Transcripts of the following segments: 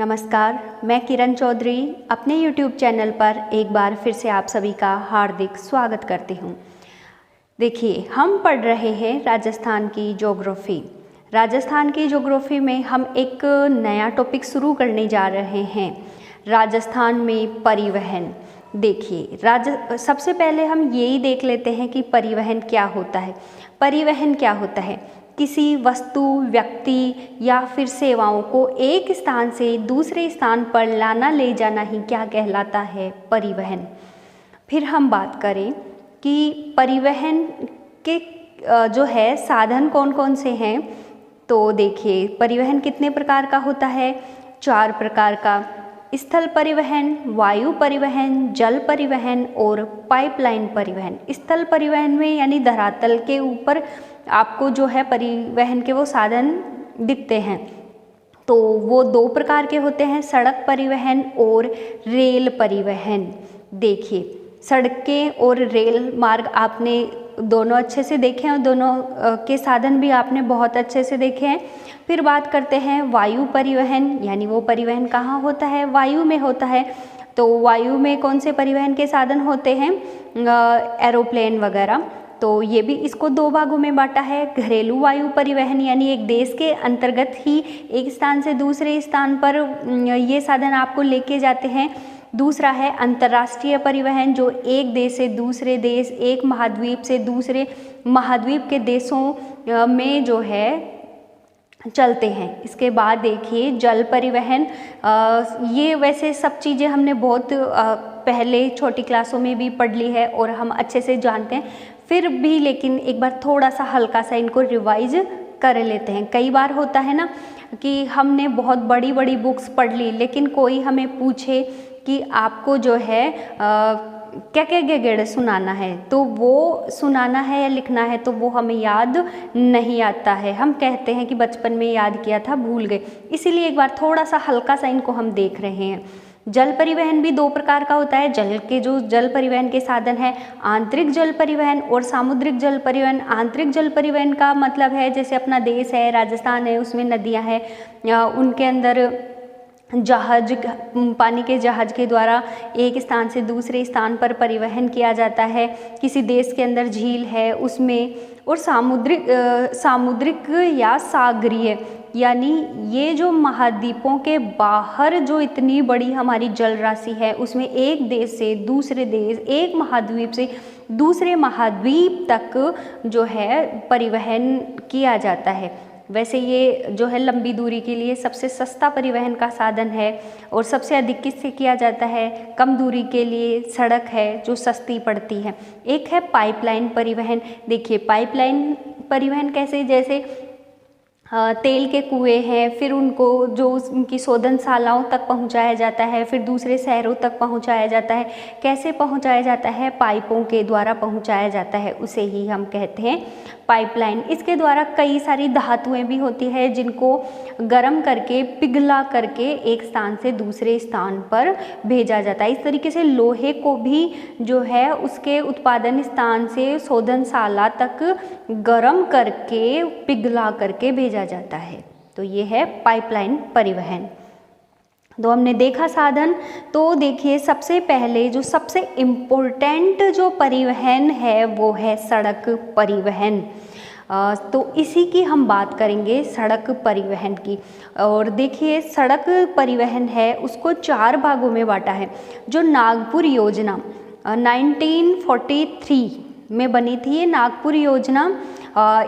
नमस्कार, मैं किरण चौधरी अपने YouTube चैनल पर एक बार फिर से आप सभी का हार्दिक स्वागत करती हूँ। देखिए, हम पढ़ रहे हैं राजस्थान की ज्योग्राफी। राजस्थान की ज्योग्राफी में हम एक नया टॉपिक शुरू करने जा रहे हैं, राजस्थान में परिवहन। देखिए, सबसे पहले हम यही देख लेते हैं कि परिवहन क्या होता है। परिवहन क्या होता है? किसी वस्तु, व्यक्ति या फिर सेवाओं को एक स्थान से दूसरे स्थान पर लाना ले जाना ही क्या कहलाता है? परिवहन। फिर हम बात करें कि परिवहन के जो है साधन कौन कौन से हैं, तो देखिए परिवहन कितने प्रकार का होता है? 4 प्रकार का। स्थल परिवहन, वायु परिवहन, जल परिवहन और पाइपलाइन परिवहन। स्थल परिवहन में यानी धरातल के ऊपर आपको जो है परिवहन के वो साधन दिखते हैं, तो वो 2 प्रकार के होते हैं, सड़क परिवहन और रेल परिवहन। देखिए, सड़कें और रेल मार्ग आपने दोनों अच्छे से देखे हैं, दोनों के साधन भी आपने बहुत अच्छे से देखे हैं। फिर बात करते हैं वायु परिवहन, यानी वो परिवहन कहाँ होता है? वायु में होता है। तो वायु में कौन से परिवहन के साधन होते हैं? एरोप्लेन वगैरह। तो ये भी इसको 2 भागों में बांटा है। घरेलू वायु परिवहन यानी एक देश के अंतर्गत ही एक स्थान से दूसरे स्थान पर ये साधन आपको लेके जाते हैं। दूसरा है अंतर्राष्ट्रीय परिवहन, जो एक देश से दूसरे देश, एक महाद्वीप से दूसरे महाद्वीप के देशों में जो है चलते हैं। इसके बाद देखिए जल परिवहन। ये वैसे सब चीज़ें हमने बहुत पहले छोटी क्लासों में भी पढ़ ली है और हम अच्छे से जानते हैं, फिर भी लेकिन एक बार थोड़ा सा हल्का सा इनको रिवाइज कर लेते हैं। कई बार होता है ना कि हमने बहुत बड़ी बड़ी बुक्स पढ़ ली, लेकिन कोई हमें पूछे कि आपको जो है क्या क्या गेड़ सुनाना है, तो वो सुनाना है या लिखना है, तो वो हमें याद नहीं आता है। हम कहते हैं कि बचपन में याद किया था, भूल गए। इसीलिए एक बार थोड़ा सा हल्का सा इनको हम देख रहे हैं। जल परिवहन भी 2 प्रकार का होता है। जल परिवहन के साधन है आंतरिक जल परिवहन और सामुद्रिक जल परिवहन। आंतरिक जल परिवहन का मतलब है जैसे अपना देश है, राजस्थान है, उसमें नदियाँ हैं, उनके अंदर जहाज, पानी के जहाज के द्वारा एक स्थान से दूसरे स्थान पर परिवहन किया जाता है। किसी देश के अंदर झील है उसमें। और सामुद्रिक या सागरीय यानी ये जो महाद्वीपों के बाहर जो इतनी बड़ी हमारी जल राशि है, उसमें एक देश से दूसरे देश, एक महाद्वीप से दूसरे महाद्वीप तक जो है परिवहन किया जाता है। वैसे ये जो है लंबी दूरी के लिए सबसे सस्ता परिवहन का साधन है और सबसे अधिक किससे किया जाता है? कम दूरी के लिए सड़क है जो सस्ती पड़ती है। एक है पाइपलाइन परिवहन। देखिए पाइपलाइन परिवहन कैसे? जैसे तेल के कुएं हैं, फिर उनको जो उनकी शोधनशालाओं तक पहुंचाया जाता है, फिर दूसरे शहरों तक पहुंचाया जाता है। कैसे पहुंचाया जाता है? पाइपों के द्वारा पहुंचाया जाता है, उसे ही हम कहते हैं पाइपलाइन। इसके द्वारा कई सारी धातुएं भी होती है जिनको गर्म करके, पिघला करके एक स्थान से दूसरे स्थान पर भेजा जाता है। इस तरीके से लोहे को भी जो है उसके उत्पादन स्थान से शोधनशाला तक गर्म करके, पिघला करके भेजा जाता है। तो ये है पाइपलाइन परिवहन। तो हमने देखा साधन। तो देखिए सबसे पहले जो सबसे इम्पोर्टेंट जो परिवहन है वो है सड़क परिवहन। तो इसी की हम बात करेंगे, सड़क परिवहन की। और देखिए सड़क परिवहन है उसको 4 भागों में बांटा है। जो नागपुर योजना 1943 में बनी थी, ये नागपुर योजना,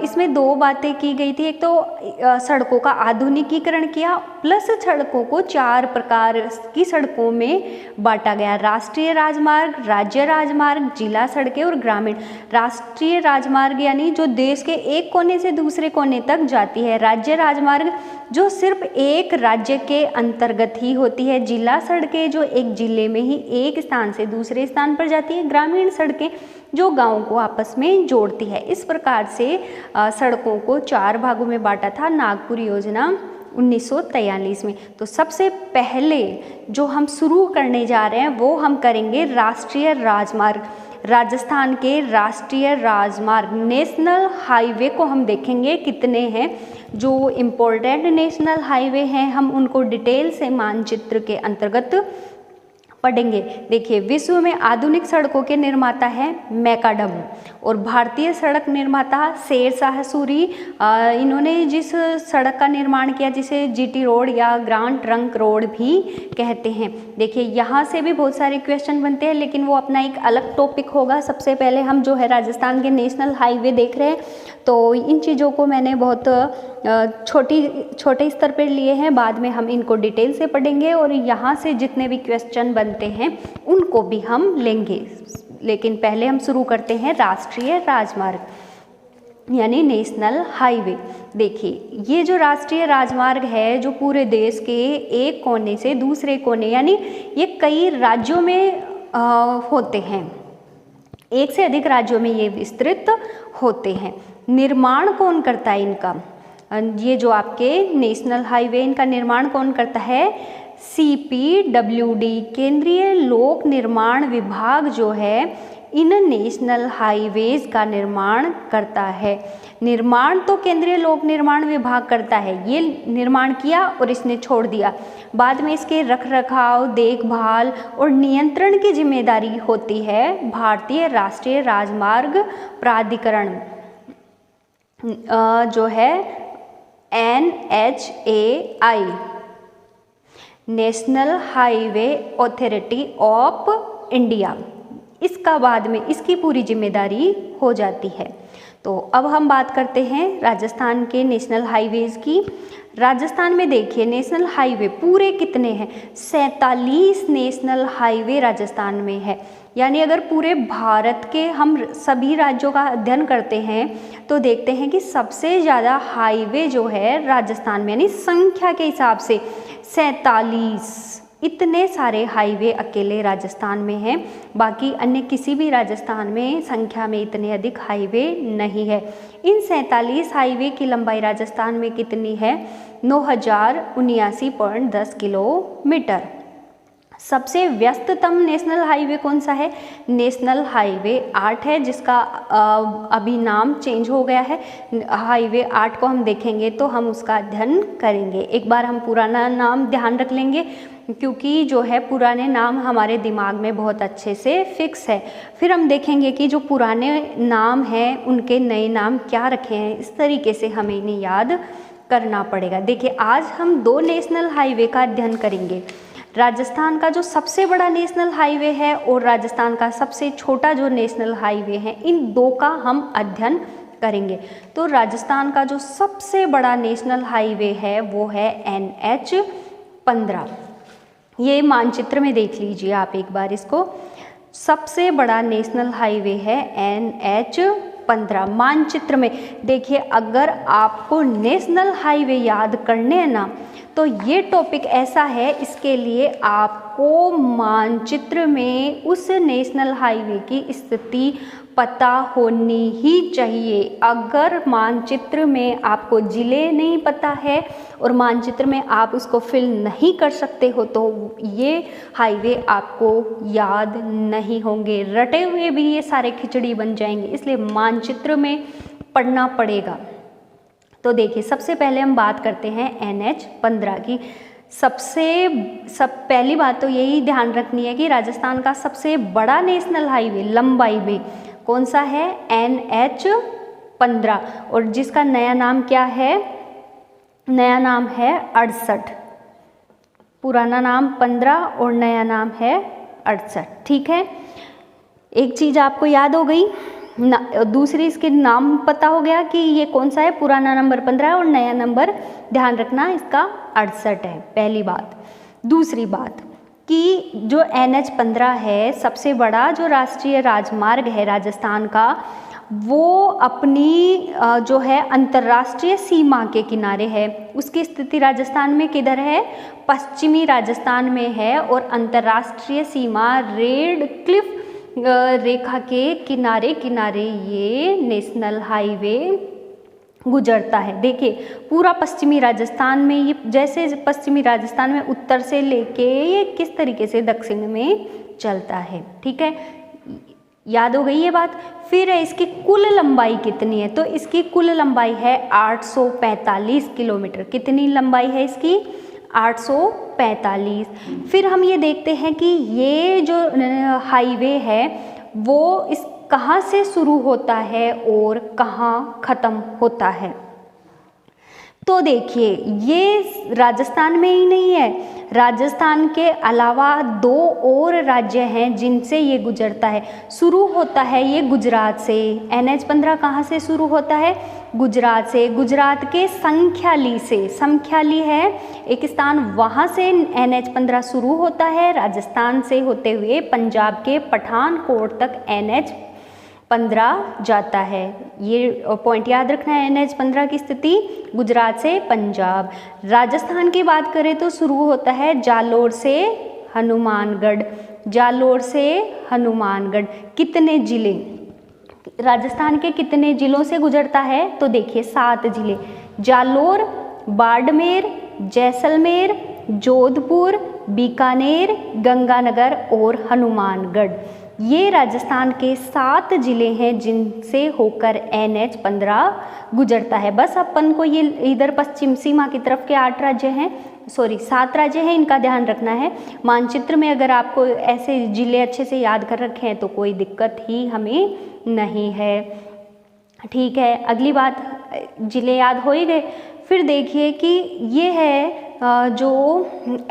इसमें 2 बातें की गई थी। एक तो सड़कों का आधुनिकीकरण किया, प्लस सड़कों को 4 प्रकार की सड़कों में बांटा गया। राष्ट्रीय राजमार्ग, राज्य राजमार्ग, जिला सड़कें और ग्रामीण। राष्ट्रीय राजमार्ग यानी जो देश के एक कोने से दूसरे कोने तक जाती है। राज्य राजमार्ग जो सिर्फ एक राज्य के अंतर्गत ही होती है। जिला सड़कें जो एक जिले में ही एक स्थान से दूसरे स्थान पर जाती है। ग्रामीण सड़कें जो गाँव को आपस में जोड़ती है। इस प्रकार से सड़कों को 4 भागों में बांटा था नागपुर योजना 1943 में। तो सबसे पहले जो हम शुरू करने जा रहे हैं वो हम करेंगे राष्ट्रीय राजमार्ग। राजस्थान के राष्ट्रीय राजमार्ग नेशनल हाईवे को हम देखेंगे कितने हैं। जो इम्पोर्टेंट नेशनल हाईवे हैं हम उनको डिटेल से मानचित्र के अंतर्गत पढ़ेंगे। देखिए, विश्व में आधुनिक सड़कों के निर्माता है मैकाडम और भारतीय सड़क निर्माता शेरशाह सूरी। इन्होंने जिस सड़क का निर्माण किया जिसे जीटी रोड या ग्रांड ट्रंक रोड भी कहते हैं। देखिए, यहाँ से भी बहुत सारे क्वेश्चन बनते हैं, लेकिन वो अपना एक अलग टॉपिक होगा। सबसे पहले हम जो है राजस्थान के नेशनल हाईवे देख रहे हैं, तो इन चीज़ों को मैंने बहुत छोटे स्तर पर लिए हैं। बाद में हम इनको डिटेल से पढ़ेंगे और यहाँ से जितने भी क्वेश्चन बनते हैं उनको भी हम लेंगे। लेकिन पहले हम शुरू करते हैं राष्ट्रीय राजमार्ग यानी नेशनल हाईवे। देखिए, ये जो राष्ट्रीय राजमार्ग है जो पूरे देश के एक कोने से दूसरे कोने यानी ये कई राज्यों में होते हैं, एक से अधिक राज्यों में ये विस्तृत होते हैं। निर्माण कौन करता है इनका? ये जो आपके नेशनल हाईवे इनका निर्माण कौन करता है? CPWD केंद्रीय लोक निर्माण विभाग जो है इन नेशनल हाईवेज का निर्माण करता है। निर्माण तो केंद्रीय लोक निर्माण विभाग करता है, ये निर्माण किया और इसने छोड़ दिया। बाद में इसके रखरखाव, देखभाल और नियंत्रण की जिम्मेदारी होती है भारतीय राष्ट्रीय राजमार्ग प्राधिकरण जो है NHAI national highway authority of India. इसका बाद में इसकी पूरी जिम्मेदारी हो जाती है। तो अब हम बात करते हैं राजस्थान के नेशनल हाईवेज की। राजस्थान में देखिए नेशनल हाईवे पूरे कितने हैं? 47 नेशनल हाईवे राजस्थान में है। यानी अगर पूरे भारत के हम सभी राज्यों का अध्ययन करते हैं तो देखते हैं कि सबसे ज़्यादा हाईवे जो है राजस्थान में, यानी संख्या के हिसाब से 47 इतने सारे हाईवे अकेले राजस्थान में हैं। बाकी अन्य किसी भी राजस्थान में संख्या में इतने अधिक हाईवे नहीं है। इन 47 हाईवे की लंबाई राजस्थान में कितनी है? 9079.10 किलोमीटर। सबसे व्यस्ततम नेशनल हाईवे कौन सा है? नेशनल हाईवे 8 है, जिसका अभी नाम चेंज हो गया है। हाईवे 8 को हम देखेंगे तो हम उसका अध्ययन करेंगे। एक बार हम पुराना नाम ध्यान रख लेंगे क्योंकि जो है पुराने नाम हमारे दिमाग में बहुत अच्छे से फिक्स है। फिर हम देखेंगे कि जो पुराने नाम हैं उनके नए नाम क्या रखे हैं। इस तरीके से हमें इन्हें याद करना पड़ेगा। देखिए, आज हम 2 नेशनल हाईवे का अध्ययन करेंगे। राजस्थान का जो सबसे बड़ा नेशनल हाईवे है और राजस्थान का सबसे छोटा जो नेशनल हाईवे है, इन 2 का हम अध्ययन करेंगे। तो राजस्थान का जो सबसे बड़ा नेशनल हाईवे है वो है NH15। ये मानचित्र में देख लीजिए आप एक बार इसको। सबसे बड़ा नेशनल हाईवे है NH15 मानचित्र में। देखिए, अगर आपको नेशनल हाईवे याद करने हैं ना तो ये टॉपिक ऐसा है, इसके लिए आपको मानचित्र में उस नेशनल हाईवे की स्थिति पता होनी ही चाहिए। अगर मानचित्र में आपको जिले नहीं पता है और मानचित्र में आप उसको फिल नहीं कर सकते हो तो ये हाईवे आपको याद नहीं होंगे। रटे हुए भी ये सारे खिचड़ी बन जाएंगे, इसलिए मानचित्र में पढ़ना पड़ेगा। तो देखिए, सबसे पहले हम बात करते हैं NH15 की। पहली बात तो यही ध्यान रखनी है कि राजस्थान का सबसे बड़ा नेशनल हाईवे लंबाई में कौन सा है? NH15 और जिसका नया नाम क्या है? नया नाम है 68। पुराना नाम 15 और नया नाम है 68। ठीक है, एक चीज़ आपको याद हो गई दूसरी इसके नाम पता हो गया कि ये कौन सा है। पुराना नंबर 15 और नया नंबर ध्यान रखना इसका 68 है, पहली बात। दूसरी बात कि जो NH15 है, सबसे बड़ा जो राष्ट्रीय राजमार्ग है राजस्थान का, वो अपनी जो है अंतर्राष्ट्रीय सीमा के किनारे है। उसकी स्थिति राजस्थान में किधर है? पश्चिमी राजस्थान में है और अंतर्राष्ट्रीय सीमा रेड क्लिफ रेखा के किनारे किनारे ये नेशनल हाईवे गुजरता है। देखिए, पूरा पश्चिमी राजस्थान में ये, जैसे पश्चिमी राजस्थान में उत्तर से लेके ये किस तरीके से दक्षिण में चलता है। ठीक है, याद हो गई ये बात। फिर है इसकी कुल लंबाई कितनी है, तो इसकी कुल लंबाई है 845 किलोमीटर। कितनी लंबाई है इसकी? 845। फिर हम ये देखते हैं कि ये जो हाईवे है वो इस कहाँ से शुरू होता है और कहाँ ख़त्म होता है। तो देखिए ये राजस्थान में ही नहीं है, राजस्थान के अलावा 2 और राज्य हैं जिनसे ये गुजरता है। शुरू होता है ये गुजरात से। NH 15 कहाँ से शुरू होता है? गुजरात से। गुजरात के संख्याली से, संख्याली है एक स्थान, वहाँ से NH 15 शुरू होता है। राजस्थान से होते हुए पंजाब के पठानकोट तक NH 15 जाता है। ये पॉइंट याद रखना है। NH 15 की स्थिति गुजरात से पंजाब। राजस्थान की बात करें तो शुरू होता है जालोर से हनुमानगढ़। जालोर से हनुमानगढ़ कितने जिले, राजस्थान के कितने जिलों से गुजरता है? तो देखिए 7 जिले, जालोर, बाड़मेर, जैसलमेर, जोधपुर, बीकानेर, गंगानगर और हनुमानगढ़। ये राजस्थान के 7 जिले हैं जिनसे होकर NH 15 गुजरता है। बस अपन को ये इधर पश्चिम सीमा की तरफ के 8 राज्य हैं, 7 राज्य हैं, इनका ध्यान रखना है। मानचित्र में अगर आपको ऐसे जिले अच्छे से याद कर रखे हैं तो कोई दिक्कत ही हमें नहीं है। ठीक है, अगली बात, जिले याद हो ही गए। फिर देखिए कि ये है जो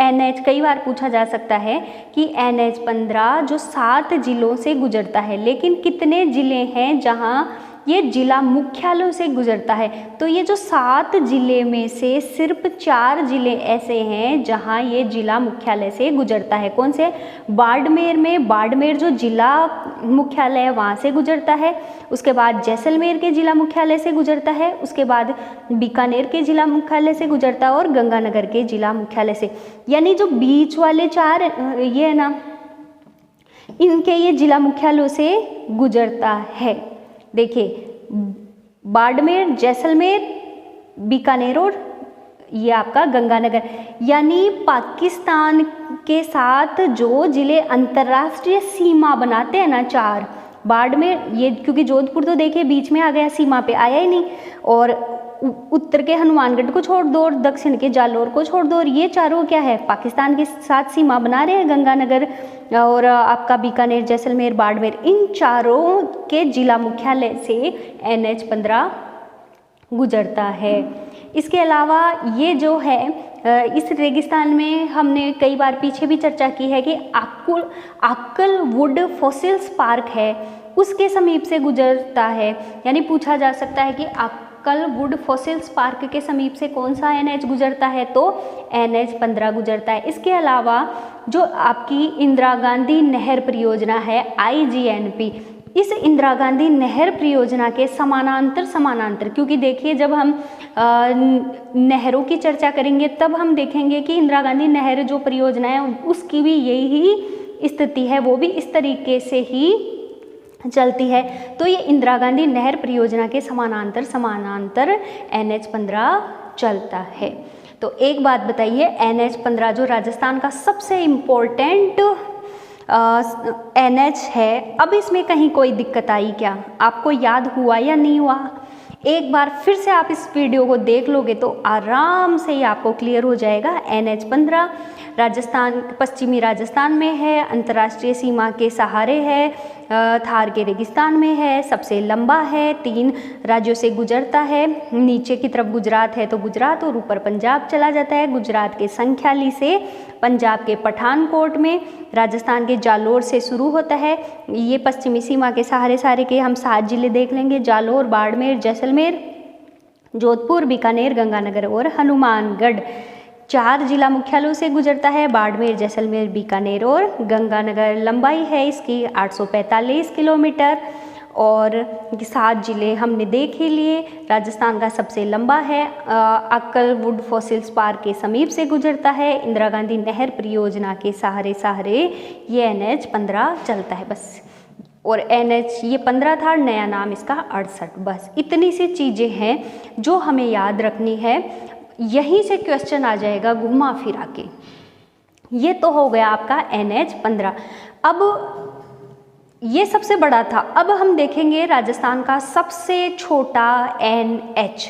NH, कई बार पूछा जा सकता है कि NH 15 जो 7 जिलों से गुजरता है, लेकिन कितने जिले हैं जहां ये जिला मुख्यालयों से गुजरता है? तो ये जो 7 जिले में से सिर्फ 4 जिले ऐसे हैं जहां ये जिला मुख्यालय से गुजरता है। कौन से? बाड़मेर में, बाड़मेर जो जिला मुख्यालय है वहाँ से गुजरता है। उसके बाद जैसलमेर के जिला मुख्यालय से गुजरता है। उसके बाद बीकानेर के जिला मुख्यालय से गुजरता है और गंगानगर के जिला मुख्यालय से। यानी जो बीच वाले 4 ये है ना, इनके ये जिला मुख्यालयों से गुजरता है। देखिए बाड़मेर, जैसलमेर, बीकानेर और ये आपका गंगानगर। यानी पाकिस्तान के साथ जो जिले अंतर्राष्ट्रीय सीमा बनाते हैं ना 4, बाड़मेर, ये क्योंकि जोधपुर तो देखिए बीच में आ गया, सीमा पे आया ही नहीं, और उत्तर के हनुमानगढ़ को छोड़ दो और दक्षिण के जालोर को छोड़ दो, और ये चारों क्या है? पाकिस्तान के साथ सीमा बना रहे हैं। गंगानगर और आपका बीकानेर, जैसलमेर, बाड़मेर, इन चारों के जिला मुख्यालय से NH 15 गुजरता है। इसके अलावा ये जो है इस रेगिस्तान में हमने कई बार पीछे भी चर्चा की है कि आक्कल वुड फॉसिल्स पार्क है, उसके समीप से गुजरता है। यानी पूछा जा सकता है कि आक्कल वुड फॉसिल्स पार्क के समीप से कौन सा NH गुजरता है? तो NH 15 गुजरता है। इसके अलावा जो आपकी इंदिरा गांधी नहर परियोजना है IGNP, इस इंदिरा गांधी नहर परियोजना के समानांतर, क्योंकि देखिए जब हम नहरों की चर्चा करेंगे तब हम देखेंगे कि इंदिरा गांधी नहर जो परियोजना है उसकी भी यही स्थिति है, वो भी इस तरीके से ही चलती है। तो ये इंदिरा गांधी नहर परियोजना के समानांतर NH 15 चलता है। तो एक बात बताइए, NH 15 जो राजस्थान का सबसे इम्पोर्टेंट NH है, अब इसमें कहीं कोई दिक्कत आई क्या? आपको याद हुआ या नहीं हुआ? एक बार फिर से आप इस वीडियो को देख लोगे तो आराम से ही आपको क्लियर हो जाएगा। NH 15 राजस्थान, पश्चिमी राजस्थान में है, अंतर्राष्ट्रीय सीमा के सहारे है, थार के रेगिस्तान में है, सबसे लंबा है, 3 राज्यों से गुजरता है। नीचे की तरफ गुजरात है तो गुजरात, और ऊपर पंजाब चला जाता है। गुजरात के संख्याली से पंजाब के पठानकोट में, राजस्थान के जालोर से शुरू होता है। ये पश्चिमी सीमा के सहारे के हम 7 जिले देख लेंगे, जालोर, बाड़मेर, जैसलमेर, जोधपुर, बीकानेर, गंगानगर और हनुमानगढ़। 4 जिला मुख्यालयों से गुजरता है, बाड़मेर, जैसलमेर, बीकानेर और गंगानगर। लंबाई है इसकी 845 किलोमीटर और 7 जिले हमने देख ही लिए। राजस्थान का सबसे लंबा है, अक्कल वुड फॉसिल्स पार्क के समीप से गुजरता है। इंदिरा गांधी नहर परियोजना के सहारे ये NH 15 चलता है बस। और NH ये 15 था, नया नाम इसका 68। बस इतनी सी चीज़ें हैं जो हमें याद रखनी है। यहीं से क्वेश्चन आ जाएगा घुमा फिरा के। ये तो हो गया आपका NH 15। अब ये सबसे बड़ा था। अब हम देखेंगे राजस्थान का सबसे छोटा NH।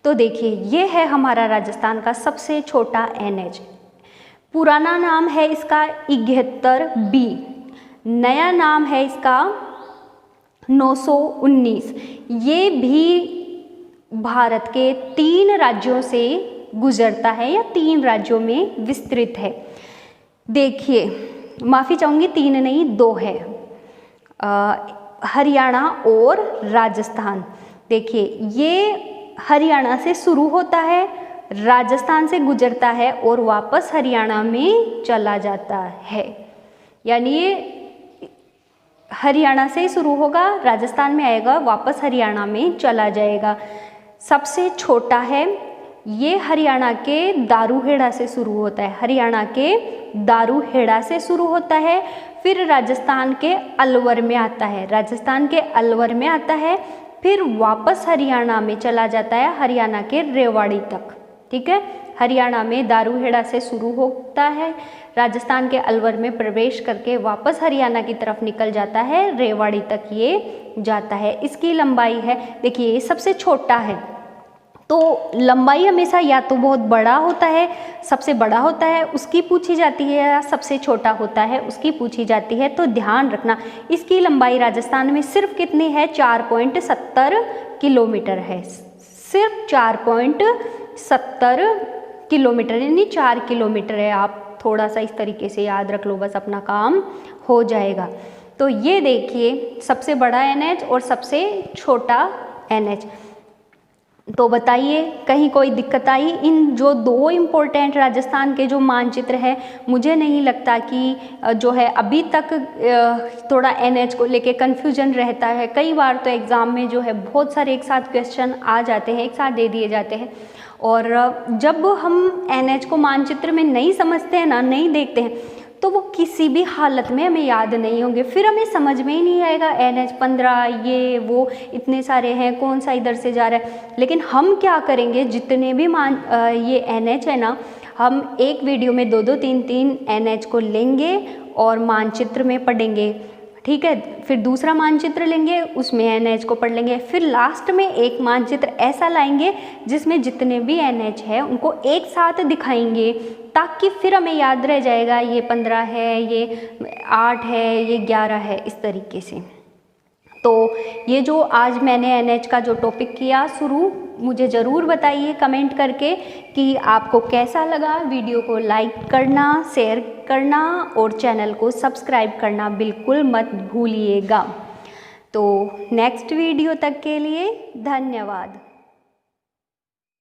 तो देखिए ये है हमारा राजस्थान का सबसे छोटा NH। पुराना नाम है इसका 71B, नया नाम है इसका 919। ये भी भारत के 3 राज्यों से गुजरता है या 3 राज्यों में विस्तृत है। देखिए, माफ़ी चाहूँगी 3 नहीं 2 है, हरियाणा और राजस्थान। देखिए ये हरियाणा से शुरू होता है, राजस्थान से गुजरता है और वापस हरियाणा में चला जाता है। यानी ये हरियाणा से ही शुरू होगा, राजस्थान में आएगा, वापस हरियाणा में चला जाएगा। सबसे छोटा है ये, हरियाणा के दारूहेड़ा से शुरू होता है, हरियाणा के दारूहेड़ा से शुरू होता है, फिर राजस्थान के अलवर में आता है, राजस्थान के अलवर में आता है, फिर वापस हरियाणा में चला जाता है, हरियाणा के रेवाड़ी तक। ठीक है, हरियाणा में दारूहेड़ा से शुरू होता है, राजस्थान के अलवर में प्रवेश करके वापस हरियाणा की तरफ निकल जाता है, रेवाड़ी तक ये जाता है। इसकी लंबाई है, देखिए ये सबसे छोटा है, तो लंबाई हमेशा या तो बहुत बड़ा होता है, सबसे बड़ा होता है उसकी पूछी जाती है, या सबसे छोटा होता है उसकी पूछी जाती है। तो ध्यान रखना, इसकी लंबाई राजस्थान में सिर्फ कितनी है, 4.70 किलोमीटर है, सिर्फ 4.70 किलोमीटर, यानी 4 किलोमीटर है। आप थोड़ा सा इस तरीके से याद रख लो, बस अपना काम हो जाएगा। तो ये देखिए सबसे बड़ा NH और सबसे छोटा NH। तो बताइए कहीं कोई दिक्कत आई? इन जो 2 इम्पोर्टेंट राजस्थान के जो मानचित्र है, मुझे नहीं लगता कि जो है अभी तक थोड़ा NH को लेके कन्फ्यूजन रहता है। कई बार तो एग्ज़ाम में जो है बहुत सारे एक साथ क्वेश्चन आ जाते हैं, एक साथ दे दिए जाते हैं, और जब हम NH को मानचित्र में नहीं समझते हैं ना, नहीं देखते हैं, तो वो किसी भी हालत में हमें याद नहीं होंगे, फिर हमें समझ में ही नहीं आएगा NH 15 ये वो इतने सारे हैं, कौन सा इधर से जा रहा है। लेकिन हम क्या करेंगे, जितने भी ये NH है ना, हम एक वीडियो में 2-2 3-3 NH को लेंगे और मानचित्र में पढ़ेंगे। ठीक है, फिर दूसरा मानचित्र लेंगे, उसमें NH को पढ़ लेंगे, फिर लास्ट में एक मानचित्र ऐसा लाएंगे जिसमें जितने भी NH है उनको एक साथ दिखाएंगे, ताकि फिर हमें याद रह जाएगा ये 15 है, ये 8 है, ये 11 है, इस तरीके से। तो ये जो आज मैंने NH का जो टॉपिक किया शुरू, मुझे ज़रूर बताइए कमेंट करके कि आपको कैसा लगा। वीडियो को लाइक करना, शेयर करना और चैनल को सब्सक्राइब करना बिल्कुल मत भूलिएगा। तो नेक्स्ट वीडियो तक के लिए धन्यवाद।